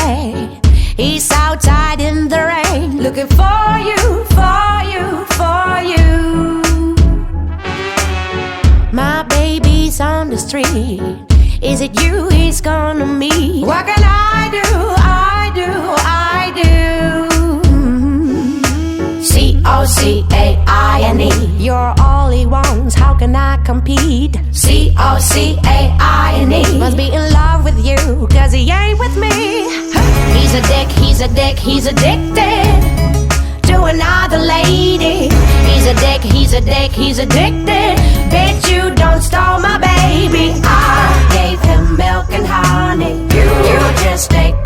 day. He's outside in the rain, looking for you, for you, for you. My baby's on the street. Is it you he's gonna meet? What can I do? I do, I do. C-O-C-A-I-N-E. You're all he wants, how can I compete? C-O-C-A-I-N-E. Must be in love with you, cause he ain't with me. He's a dick, he's a dick, he's addicted to another lady. He's a dick, he's a dick, he's addicted. Bitch, you don't stole my baby. I gave him milk and honey. You just take